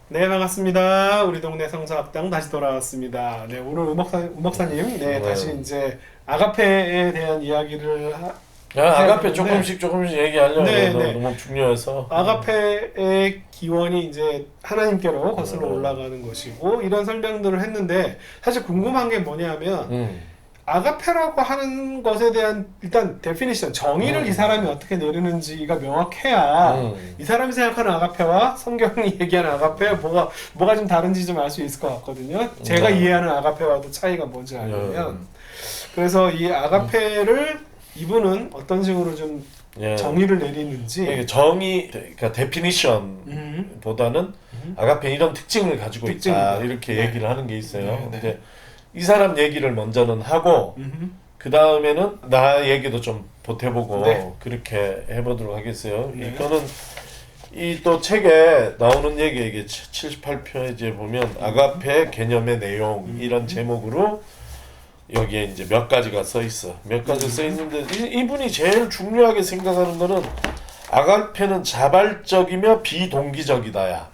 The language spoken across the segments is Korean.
네, 반갑습니다. 우리 동네 성서학당 다시 돌아왔습니다. 네, 오늘 우목사님, 네, 다시 이제 아가페에 대한 이야기를 아가페 해야 조금씩 얘기하려고 네, 해도 네. 너무 중요해서. 아가페의 기원이 이제 하나님께로 거슬러 올라가는 것이고 이런 설명들을 했는데 사실 궁금한 게 뭐냐면 아가페라고 하는 것에 대한 일단 데피니션, 정의를 이 사람이 어떻게 내리는지가 명확해야 이 사람이 생각하는 아가페와 성경이 얘기하는 아가페 뭐가 좀 다른지 좀 알 수 있을 것 같거든요. 제가 이해하는 아가페와도 차이가 뭔지 알려면 그래서 이 아가페를 이분은 어떤 식으로 좀 정의를 내리는지 이게 정의, 그러니까 데피니션보다는 아가페 이런 특징을 가지고 있다 특징이다. 이렇게 네. 얘기를 하는 게 있어요. 네, 네. 근데 이 사람 얘기를 먼저는 하고 그 다음에는 나 얘기도 좀 보태보고 네. 그렇게 해보도록 하겠어요. 네. 이거는 이 또 책에 나오는 얘기, 이게 78페이지에 보면 아가페 개념의 내용 이런 제목으로 여기에 이제 몇 가지가 써 있어. 몇 가지 써 있는데 이분이 제일 중요하게 생각하는 거는 아가페는 자발적이며 비동기적이다야.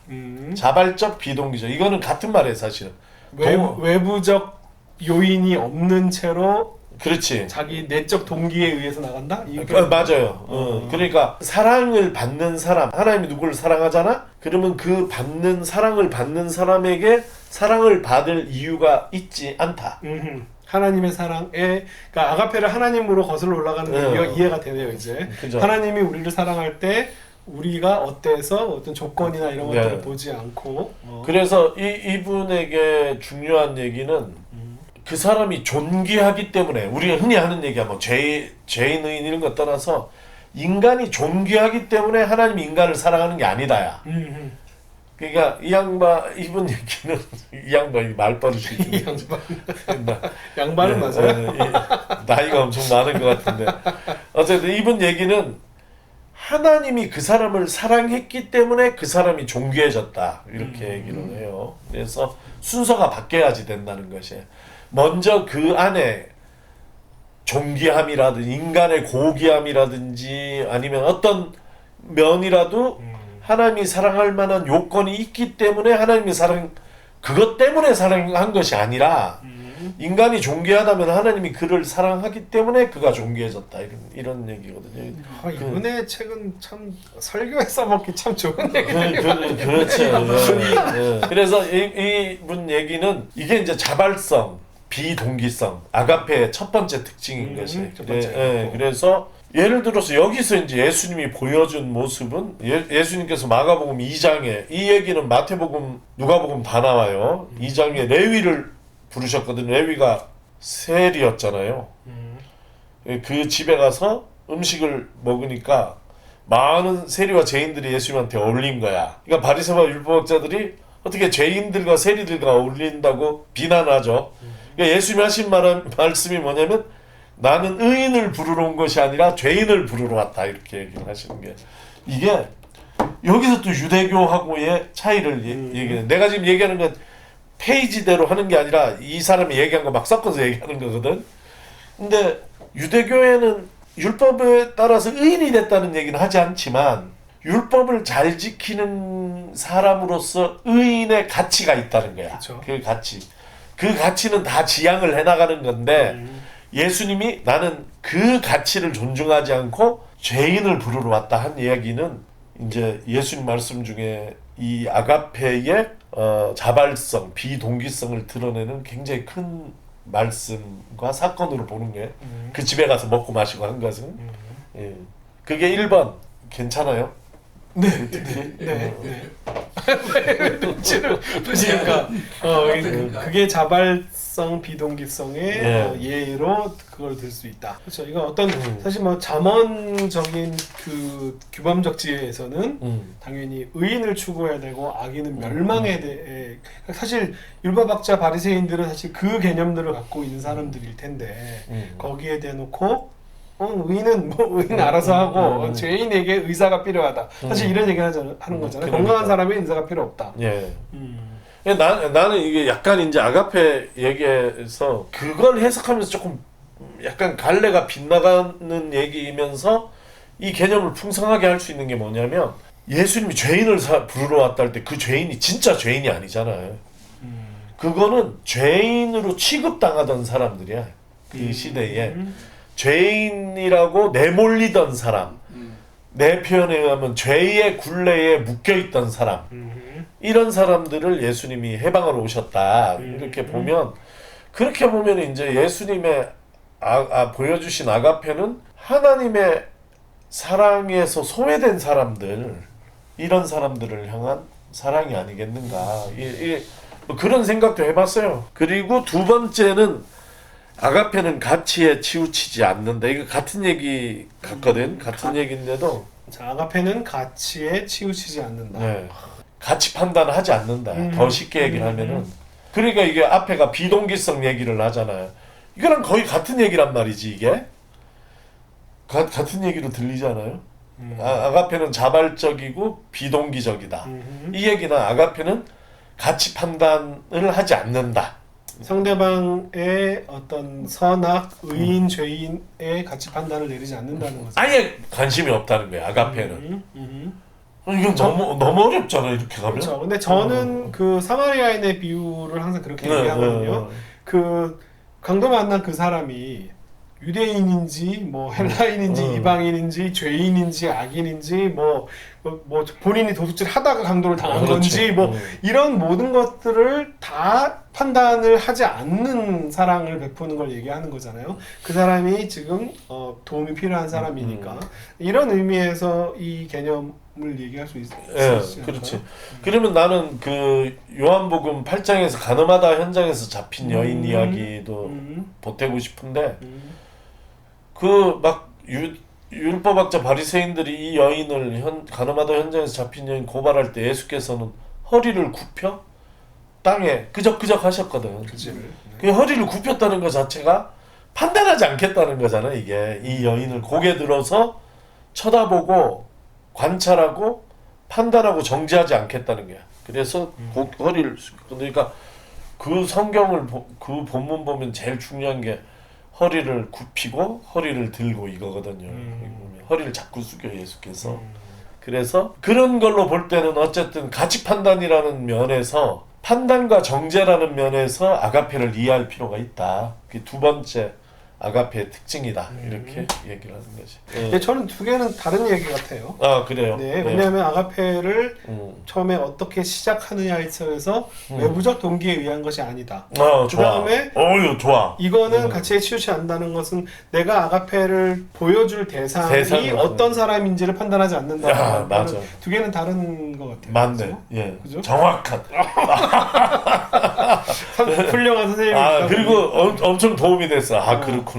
자발적, 비동기적. 이거는 같은 말이에요, 사실은. 외부적 요인이 없는 채로 그렇지. 자기 내적 동기에 의해서 나간다? 맞아요. 그러니까 사랑을 받는 사람, 하나님이 누구를 사랑하잖아? 그러면 그 사랑을 받는 사람에게 사랑을 받을 이유가 있지 않다. 하나님의 사랑에, 그러니까 아가페를 하나님으로 거슬러 올라가는 게 이해가 되네요, 이제. 그죠. 하나님이 우리를 사랑할 때 우리가 어때서 어떤 조건이나 이런 것들을 네. 보지 않고 그래서 이분에게 중요한 얘기는 그 사람이 존귀하기 때문에, 우리가 흔히 하는 얘기야, 뭐 죄인 의인 이런 거 떠나서 인간이 존귀하기 때문에 하나님이 인간을 사랑하는 게 아니다야. 그러니까 이분 얘기는 이 양반이 말버릇이 이 양반은 네, 맞아요. 나이가 엄청 많은 것 같은데 어쨌든 이분 얘기는 하나님이 그 사람을 사랑했기 때문에 그 사람이 존귀해졌다 이렇게 얘기를 해요. 그래서 순서가 바뀌어야지 된다는 것이에요. 먼저 그 안에 존귀함이라든지 인간의 고귀함이라든지 아니면 어떤 면이라도 하나님이 사랑할 만한 요건이 있기 때문에 하나님이 그것 때문에 사랑한 것이 아니라 인간이 존귀하다면 하나님이 그를 사랑하기 때문에 그가 존귀해졌다 이런 얘기거든요. 이분의 책은 참 설교에 써먹기 참 좋은 얘기네요. 그렇죠. 그래서 이분 얘기는 이게 이제 자발성, 비동기성, 아가페의 첫 번째 특징인 것이. 그래서 예를 들어서 여기서 이제 예수님이 보여준 모습은 예수님께서 마가복음 2장에 이 얘기는 마태복음, 누가복음 다 나와요. 2장에 레위를 부르셨거든요. 레위가 세리였잖아요. 그 집에 가서 음식을 먹으니까 많은 세리와 죄인들이 예수님한테 어울린 거야. 그러니까 바리새와 율법학자들이 어떻게 죄인들과 세리들과 어울린다고 비난하죠. 그러니까 예수님이 하신 말씀이 뭐냐면 나는 의인을 부르러 온 것이 아니라 죄인을 부르러 왔다 이렇게 얘기를 하시는 게 이게 여기서 또 유대교하고의 차이를 얘기해. 내가 지금 얘기하는 건 페이지대로 하는 게 아니라 이 사람이 얘기한 거 막 섞어서 얘기하는 거거든. 근데 유대교에는 율법에 따라서 의인이 됐다는 얘기는 하지 않지만 율법을 잘 지키는 사람으로서 의인의 가치가 있다는 거야. 그쵸. 그 가치는 다 지향을 해나가는 건데 예수님이 나는 그 가치를 존중하지 않고 죄인을 부르러 왔다 한 이야기는 이제 예수님 말씀 중에 이 아가페의 자발성, 비동기성을 드러내는 굉장히 큰 말씀과 사건으로 보는 게 그 집에 가서 먹고 마시고 한 것은 그게 1번 괜찮아요? 네. 눈치를 보시니까 그게 자발성, 비동기성의 예로 그걸 들 수 있다. 그렇죠. 이건 어떤 사실 뭐 잠언적인 그 규범적 지혜에서는 당연히 의인을 추구해야 되고 악인은 멸망에 대해 사실 율법학자 바리새인들은 사실 그 개념들을 갖고 있는 사람들일 텐데 거기에 대놓고 의인은 의인 알아서 하고 죄인에게 의사가 필요하다. 사실 이런 얘기를 하는 거잖아요. 그러니까. 건강한 사람이 의사가 필요 없다. 예. 나는 이게 약간 이제 아가페 얘기에서 그걸 해석하면서 조금 약간 갈래가 빗나가는 얘기이면서 이 개념을 풍성하게 할 수 있는 게 뭐냐면 예수님이 죄인을 부르러 왔다 할 때 그 죄인이 진짜 죄인이 아니잖아요. 그거는 죄인으로 취급당하던 사람들이야. 그 시대에 죄인이라고 내몰리던 사람, 내 표현에 의하면 죄의 굴레에 묶여있던 사람, 이런 사람들을 예수님이 해방하러 오셨다. 이렇게 보면, 그렇게 보면 이제 예수님의 보여주신 아가페는 하나님의 사랑에서 소외된 사람들, 이런 사람들을 향한 사랑이 아니겠는가. 뭐 그런 생각도 해봤어요. 그리고 두 번째는 아가페는 가치에 치우치지 않는다. 이거 같은 얘기 같거든. 같은 얘기인데도. 자, 아가페는 가치에 치우치지 않는다. 네. 가치 판단을 하지 않는다. 더 쉽게 얘기를 하면은. 그러니까 이게 앞에가 비동기성 얘기를 하잖아요. 이거랑 거의 같은 얘기란 말이지 이게. 같은 얘기로 들리잖아요. 아가페는 자발적이고 비동기적이다. 이 얘기는 아가페는 가치 판단을 하지 않는다. 상대방의 어떤 선악, 의인, 죄인의 가치 판단을 내리지 않는다는 거죠. 아예 관심이 없다는 거야. 아가페는. 이건 너무 어렵잖아 이렇게 가면. 그렇죠. 근데 저는 그 사마리아인의 비유를 항상 그렇게 얘기하거든요. 그 강도 만난 그 사람이 유대인인지 뭐 헬라인인지 이방인인지 죄인인지 악인인지 뭐 본인이 도둑질 하다가 강도를 당한 건지 뭐 이런 모든 것들을 다 판단을 하지 않는 사랑을 베푸는 걸 얘기하는 거잖아요. 그 사람이 지금 도움이 필요한 사람이니까 이런 의미에서 이 개념을 얘기할 수 있지 않을까요? 그렇지. 그러면 나는 그 요한복음 8장에서 가늠하다 현장에서 잡힌 여인 이야기도 보태고 싶은데 그 막 율법학자 바리새인들이 이 여인을 가늠하다 현장에서 잡힌 여인 고발할 때 예수께서는 허리를 굽혀 땅에 끄적끄적 하셨거든. 그 허리를 굽혔다는 것 자체가 판단하지 않겠다는 거잖아. 이게 이 여인을 고개 들어서 쳐다보고 관찰하고 판단하고 정지하지 않겠다는 거야. 그래서 허리를 그러니까 그 성경을 그 본문 보면 제일 중요한 게 허리를 굽히고 허리를 들고 이거거든요. 허리를 자꾸 숙여 예수께서. 그래서 그런 걸로 볼 때는 어쨌든 가치 판단이라는 면에서 판단과 정죄라는 면에서 아가페를 이해할 필요가 있다. 그게 두 번째 아가페의 특징이다. 이렇게 얘기를 하는 거지. 근데 저는 두 개는 다른 얘기 같아요. 아 그래요? 네, 왜냐하면 아가페를 처음에 어떻게 시작하느냐에 있어서 외부적 동기에 의한 것이 아니다. 좋아. 그 다음에 좋아. 이거는 가치에 치우치 않는다는 것은 내가 아가페를 보여줄 대상이 어떤 사람인지를 판단하지 않는다. 맞아. 두 개는 다른 것 같아요. 맞네. 그렇죠? 예. 그죠? 정확한. 훌륭한 선생님이 그리고 엄청 도움이 됐어. 그렇구나.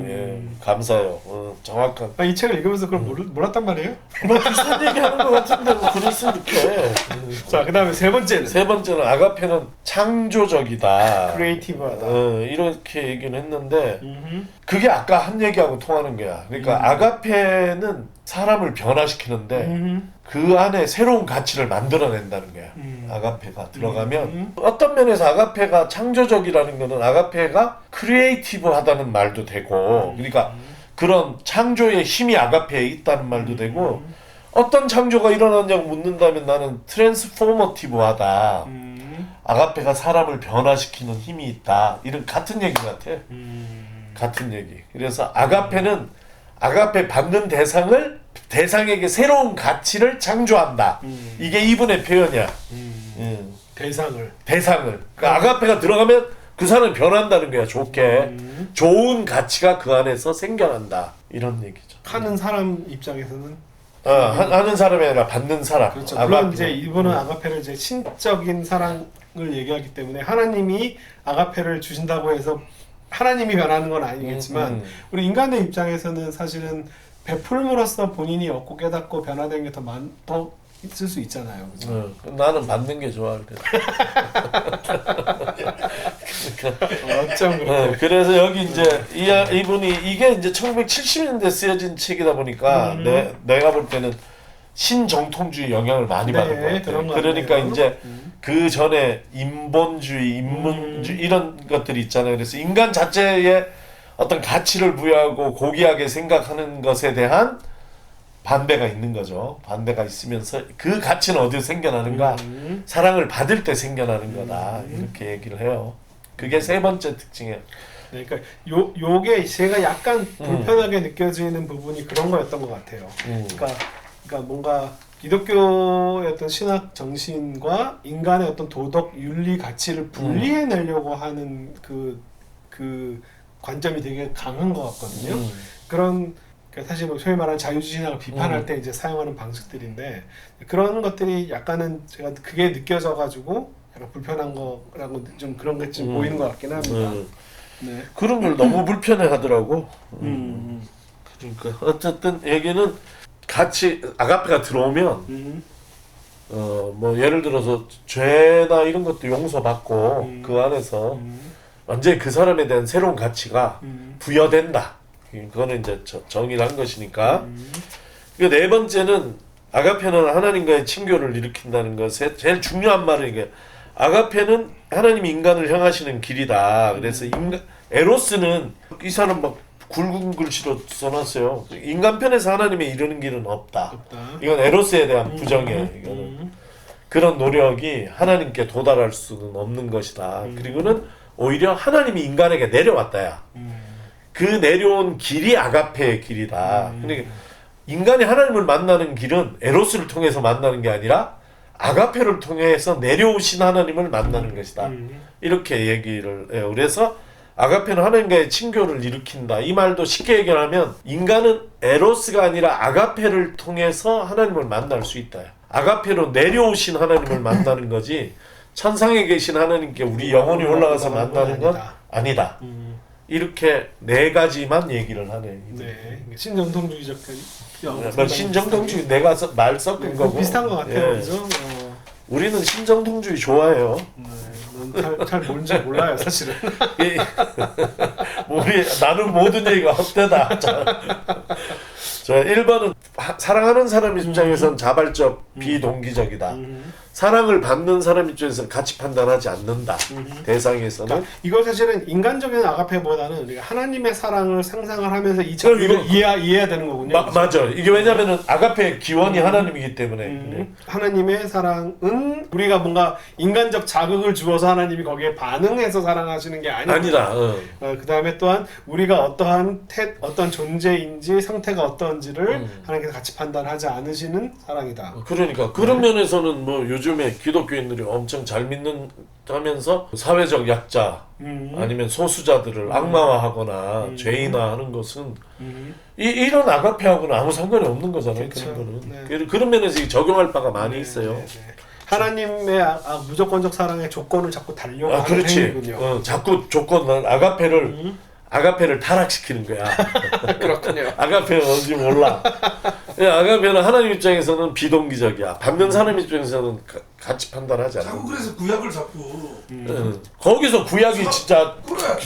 예. 감사해요. 정확한. 이 책을 읽으면서 그걸 몰랐단 말이에요? 뭐 비슷한 얘기하는 것 같은데 뭐 그랬으면 좋게. 자, 그 다음에 세 번째는 아가페는 창조적이다. 크리에이티브하다. 이렇게 얘기는 했는데 그게 아까 한 얘기하고 통하는 거야. 그러니까 아가페는 사람을 변화시키는데 그 안에 새로운 가치를 만들어낸다는 거야. 아가페가 들어가면 어떤 면에서 아가페가 창조적이라는 거는 아가페가 크리에이티브하다는 말도 되고 그러니까 그런 창조의 힘이 아가페에 있다는 말도 되고 어떤 창조가 일어났냐고 묻는다면 나는 트랜스포머티브하다. 아가페가 사람을 변화시키는 힘이 있다. 이런 같은 얘기 같아. 같은 얘기. 그래서 아가페는 아가페 받는 대상에게 새로운 가치를 창조한다. 이게 이분의 표현이야. 대상을. 그러니까 아가페가 들어가면 그 사람이 변한다는 거야. 좋게. 좋은 가치가 그 안에서 생겨난다. 이런 얘기죠. 하는 사람 입장에서는 하는 사람이 아니라 받는 사람. 그렇죠. 물론 이제 이분은 아가페를 이제 신적인 사랑을 얘기하기 때문에 하나님이 아가페를 주신다고 해서 하나님이 변하는 건 아니겠지만 우리 인간의 입장에서는 사실은 베풀므로써 본인이 얻고 깨닫고 변화되는 게 더 있을 수 있잖아요. 그렇죠? 나는 받는 게 좋아. 어쩜 그렇게. 그래서 여기 이제 이분이 이게 이제 1970년대 쓰여진 책이다 보니까 내가 볼 때는 신정통주의 영향을 많이 받은 것 같아요. 그러니까 이제 그 전에 인본주의, 인문주의 이런 것들이 있잖아요. 그래서 인간 자체에 어떤 가치를 부여하고 고귀하게 생각하는 것에 대한 반대가 있는 거죠. 반대가 있으면서 그 가치는 어디서 생겨나는가? 사랑을 받을 때 생겨나는 거다. 이렇게 얘기를 해요. 그게 세 번째 특징이에요. 네, 그러니까 요게 제가 약간 불편하게 느껴지는 부분이 그런 거였던 것 같아요. 그러니까 뭔가 기독교의 어떤 신학 정신과 인간의 어떤 도덕 윤리 가치를 분리해내려고 하는 그 관점이 되게 강한 것 같거든요. 그러니까 사실 뭐 소위 말하는 자유주의 신학을 비판할 때 이제 사용하는 방식들인데 그런 것들이 약간은 제가 그게 느껴져가지고 약간 불편한 거라고 좀 그런 게 좀 보이는 것 같긴 합니다. 네. 그런 걸 너무 불편해하더라고. 그러니까 어쨌든 얘기는 같이 아가페가 들어오면 뭐 예를 들어서 죄나 이런 것도 용서받고 그 안에서 완전히 그 사람에 대한 새로운 가치가 부여된다. 그거는 이제 정의를 한 것이니까. 네 번째는 아가페는 하나님과의 친교를 일으킨다는 것에 제일 중요한 말은 이게 아가페는 하나님이 인간을 향하시는 길이다. 그래서 에로스는 이 사람 막 굵은 글씨로 써놨어요. 인간 편에서 하나님에 이르는 길은 없다. 이건 에로스에 대한 부정이에요. 이거는 그런 노력이 하나님께 도달할 수는 없는 것이다. 그리고는 오히려 하나님이 인간에게 내려왔다야. 그 내려온 길이 아가페의 길이다. 그러니까 인간이 하나님을 만나는 길은 에로스를 통해서 만나는 게 아니라 아가페를 통해서 내려오신 하나님을 만나는 것이다. 이렇게 얘기를 해요. 그래서 아가페는 하나님과의 친교를 일으킨다. 이 말도 쉽게 얘기하면 인간은 에로스가 아니라 아가페를 통해서 하나님을 만날 수 있다. 아가페로 내려오신 하나님을 만나는 거지 천상에 계신 하나님께 우리 영혼이 올라가서 만나는 건 아니다. 이렇게 네 가지만 얘기를 하네. 네, 신정통주의적 뭐 신정통주의 내가 말 섞은 거고 비슷한 것 같아요, 그죠? 우리는 신정통주의 좋아해요. 잘 뭔지 몰라요, 사실은. 나는 모든 얘기가 헛되다. 자, 1번은 사랑하는 사람 입장에서는 자발적, 비동기적이다. 사랑을 받는 사람 입장에서는 가치 판단하지 않는다. 대상에서는. 그러니까 이거 사실은 인간적인 아가페보다는 우리가 하나님의 사랑을 상상을 하면서 이 정의를 이해해야 되는 거군요. 맞아. 이게 왜냐면은 아가페의 기원이 하나님이기 때문에. 하나님의 사랑은 우리가 뭔가 인간적 자극을 주어서 하나님이 거기에 반응해서 사랑하시는 게 아니다. 그 다음에 또한 우리가 어떠한 어떤 존재인지 상태가 어떤지를 하나님께서 같이 판단하지 않으시는 사랑이다. 그러니까 그런 면에서는 뭐 요즘에 기독교인들이 엄청 잘 믿는다면서 사회적 약자 아니면 소수자들을 악마화하거나 죄인화하는 것은 이런 아가페하고는 아무 상관이 없는 거잖아요. 그렇죠. 그런 거는. 네. 그런 면에서 적용할 바가 많이 있어요. 하나님의 무조건적 사랑의 조건을 자꾸 달려고 하는 그렇지. 행위군요. 자꾸 조건을 아가페를 타락시키는 거야. 그렇군요. 아가페는 뭔지 몰라. 아가페는 하나님 입장에서는 비동기적이야. 받는 사람 입장에서는 같이 판단하지 않아. 자꾸 그래서 구약을 자꾸 거기서 구약이 진짜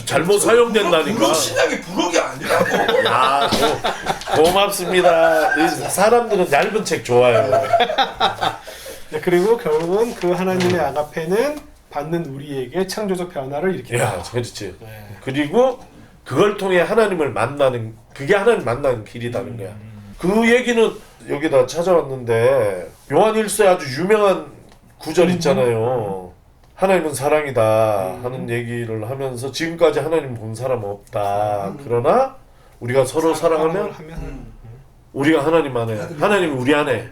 잘못 사용된다니까. 부록 신약이 부록이 아니라고. 야, 고맙습니다. 사람들은 얇은 책 좋아해요. 네, 그리고 결국은 그 하나님의 아가페는 받는 우리에게 창조적 변화를 일으킨다. 야, 그렇지. 그리고 그걸 통해 하나님을 만나는, 그게 하나님 만나는 길이라는 거야. 그 얘기는 여기다 찾아왔는데 요한 1서에 아주 유명한 구절 있잖아요. 하나님은 사랑이다 하는 얘기를 하면서 지금까지 하나님 본 사람 없다. 그러나 우리가 서로 사랑하면 우리가 하나님 안에, 하나님이 우리 안에,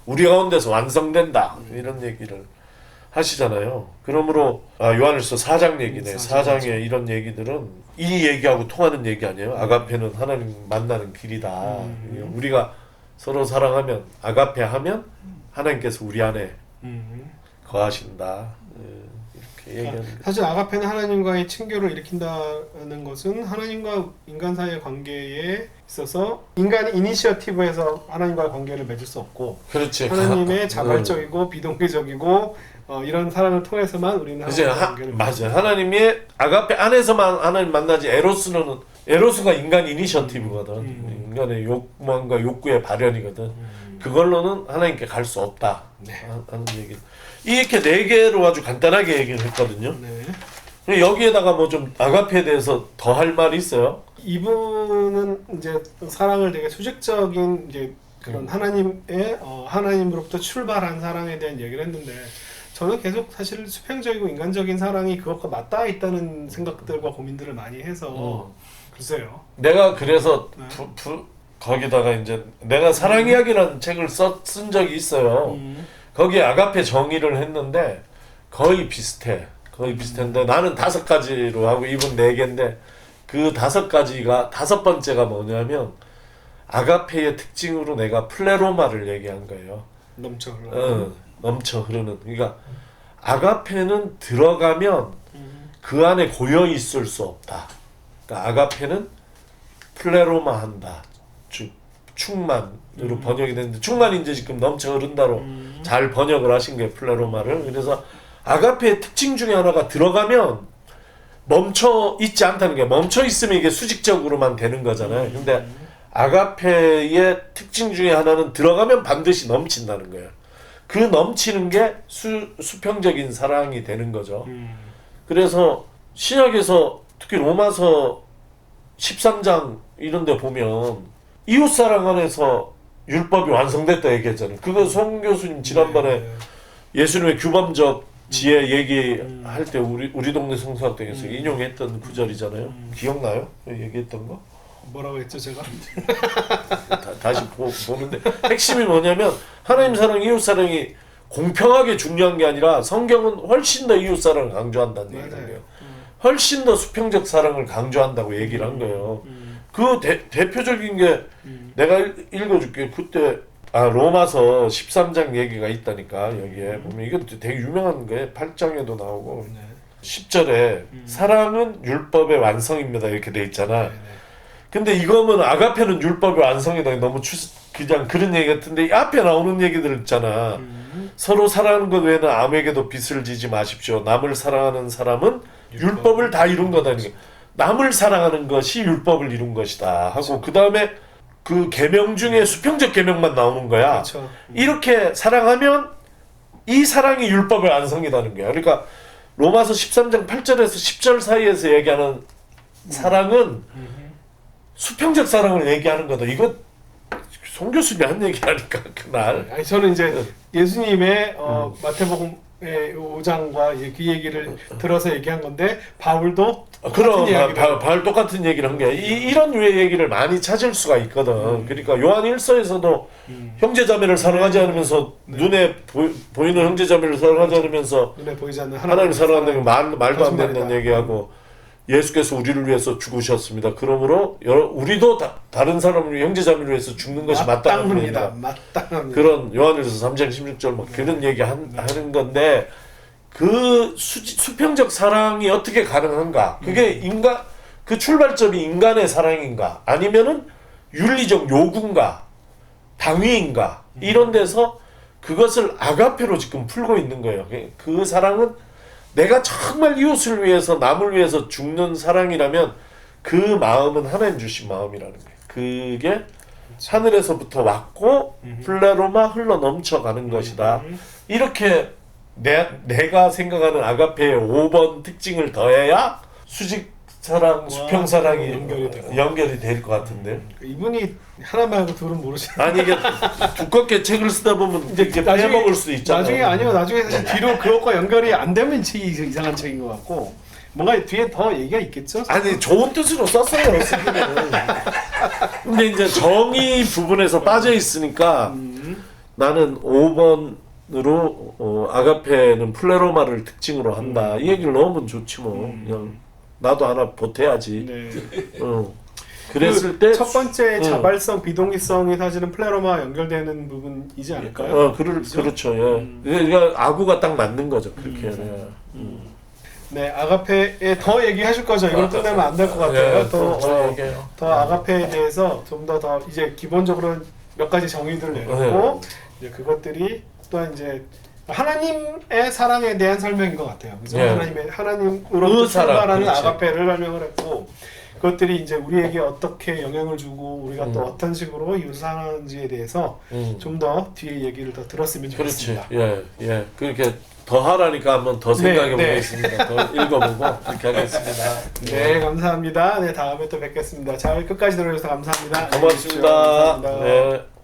우리 가운데서 완성된다. 이런 얘기를 하시잖아요. 그러므로 요한일서 4장 얘기네. 4장에 이런 얘기들은 이 얘기하고 통하는 얘기 아니에요. 아가페는 하나님 만나는 길이다. 우리가 서로 사랑하면 아가페 하면 하나님께서 우리 안에 거하신다. 이렇게 얘기하는 거예요. 사실 아가페는 하나님과의 친교를 일으킨다는 것은 하나님과 인간 사이의 관계에 있어서 인간이 이니셔티브에서 하나님과의 관계를 맺을 수 없고 그렇지. 하나님의 자발적이고 비동기적이고 이런 사랑을 통해서만 우리는 하나님과의 관계를 맞아요. 하나님의 아가페 안에서만 하나님 만나지 에로스가 인간 이니셔티브거든. 인간의 욕망과 욕구의 발현이거든. 그걸로는 하나님께 갈 수 없다. 하는 얘기. 이렇게 네 개로 아주 간단하게 얘기를 했거든요. 여기에다가 뭐 좀 아가페에 대해서 더 할 말이 있어요? 이분은 이제 사랑을 되게 수직적인 이제 그런 하나님의 하나님으로부터 출발한 사랑에 대한 얘기를 했는데 저는 계속 사실 수평적이고 인간적인 사랑이 그것과 맞닿아 있다는 생각들과 고민들을 많이 해서 글쎄요. 내가 그래서 네. 거기다가 이제 내가 사랑 이야기라는 책을 쓴 적이 있어요. 거기에 아가페 정의를 했는데 거의 비슷해. 거의 비슷한데 나는 5가지로 하고 이분 4개인데 그 5가지가 5번째가 뭐냐면 아가페의 특징으로 내가 플레로마를 얘기한 거예요. 넘쳐 흘러. 넘쳐 흐르는. 그러니까 아가페는 들어가면 그 안에 고여 있을 수 없다. 그러니까 아가페는 플레로마 한다. 충만으로 번역이 됐는데 충만이 이제 지금 넘쳐 흐른다로 잘 번역을 하신 거예요. 플레로마를. 그래서 아가페의 특징 중에 하나가 들어가면 멈춰 있지 않다는 게 멈춰 있으면 이게 수직적으로만 되는 거잖아요. 근데 아가페의 특징 중에 하나는 들어가면 반드시 넘친다는 거예요. 그 넘치는 게 수평적인 사랑이 되는 거죠. 그래서 신약에서 특히 로마서 13장 이런 데 보면 이웃사랑 안에서 율법이 완성됐다 얘기했잖아요. 그거 송 교수님 지난번에 예수님의 규범적 지혜 얘기할 때 우리 동네 성서학당에서 인용했던 구절이잖아요. 기억나요? 얘기했던 거? 뭐라고 했죠 제가? 다시 보는데 핵심이 뭐냐면 하나님 사랑, 이웃 사랑이 공평하게 중요한 게 아니라 성경은 훨씬 더 이웃 사랑을 강조한다는 얘기예요. 훨씬 더 수평적 사랑을 강조한다고 얘기를 한 거예요. 그 대표적인 게 내가 읽어줄게. 그때 로마서 13장 얘기가 있다니까. 여기에 보면 이거 되게 유명한 거예요. 8장에도 나오고 10절에 사랑은 율법의 완성입니다 이렇게 돼 있잖아. 근데 이거면 아가페는 율법의 완성이다. 너무 그냥 그런 얘기 같은데 이 앞에 나오는 얘기들 있잖아. 서로 사랑하는 것 외에는 아무에게도 빚을 지지 마십시오. 남을 사랑하는 사람은 율법을 다 이룬 거다. 남을 사랑하는 것이 율법을 이룬 것이다 하고 그 다음에 그 계명 중에 수평적 계명만 나오는 거야. 그렇죠. 이렇게 사랑하면 이 사랑이 율법의 완성이라는 거야. 그러니까 로마서 13장 8절에서 10절 사이에서 얘기하는 사랑은 수평적 사랑을 얘기하는 거다. 이거 송 교수님이 한 얘기라니까 그날. 아니 저는 이제 예수님의 마태복음의 5장과 그 얘기를 들어서 얘기한 건데 바울도 그럼 바울 똑같은 얘기를 한 거야. 이런 류의 얘기를 많이 찾을 수가 있거든. 그러니까 요한 1서에서도 형제자매를 사랑하지 않으면서 눈에 보이는 형제자매를 사랑하지 않으면서 눈에 보이지 않는 하나님을 사랑한다는 게 말도 안 된다는 거짓말이다. 얘기하고 예수께서 우리를 위해서 죽으셨습니다. 그러므로 우리도 다른 사람을 위해 형제자매를 위해서 죽는 것이 마땅합니다. 마땅합니다. 그런 요한일서 3장 16절 막 그런 얘기 하는 건데 그 수평적 사랑이 어떻게 가능한가? 그게 그 출발점이 인간의 사랑인가? 아니면은 윤리적 요구인가? 당위인가? 이런 데서 그것을 아가페로 지금 풀고 있는 거예요. 그 사랑은 내가 정말 이웃을 위해서 남을 위해서 죽는 사랑이라면 그 마음은 하나님 주신 마음이라는 거예요. 그게 하늘에서부터 왔고 플레로마 흘러 넘쳐가는 것이다. 이렇게 내가 생각하는 아가페의 5번 특징을 더해야 수직사랑, 수평사랑이 연결이 될 것 같은데. 이분이 하나 말고 둘은 모르시는. 아니 이게 두껍게 책을 쓰다 보면 이제 빼먹을 수 있잖아. 나중에 아니요. 나중에 사실 뒤로 그것과 연결이 안 되면 이상한 책인 것 같고 뭔가 뒤에 더 얘기가 있겠죠? 아니 좋은 뜻으로 썼어요. 쓰기는. 근데 이제 정의 부분에서 빠져 있으니까 나는 5번으로 아가페는 플레로마를 특징으로 한다. 이 얘기를 넣으면 좋지 뭐. 그냥 나도 하나 보태야지. 네. 그랬을 때 첫 번째 자발성, 비동기성이 사실은 플레로마 연결되는 부분이지 않을까요? 그렇죠. 예. 그러니까 아구가 딱 맞는 거죠. 그렇게. 네, 아가페에 더 얘기하실 거죠. 이걸 끝내면 안 될 것 같아요. 예, 더 아가페에 대해서 좀 더 이제 기본적으로 몇 가지 정의들을 내렸고 이제 그것들이 또한 이제 하나님의 사랑에 대한 설명인 것 같아요. 그래서 하나님으로부터 출발하는 아가페를 설명을 했고 그것들이 이제 우리에게 어떻게 영향을 주고 우리가 또 어떤 식으로 이웃을 사랑하는지에 대해서 좀 더 뒤에 얘기를 더 들었으면 그렇지. 좋겠습니다. 예. 그렇게 더 하라니까 한번 더 생각해 네. 보겠습니다. 더 읽어보고 그렇게 하겠습니다. 네, 감사합니다. 네, 다음에 또 뵙겠습니다. 잘 끝까지 들어주셔서 감사합니다. 고맙습니다. 감사합니다. 네.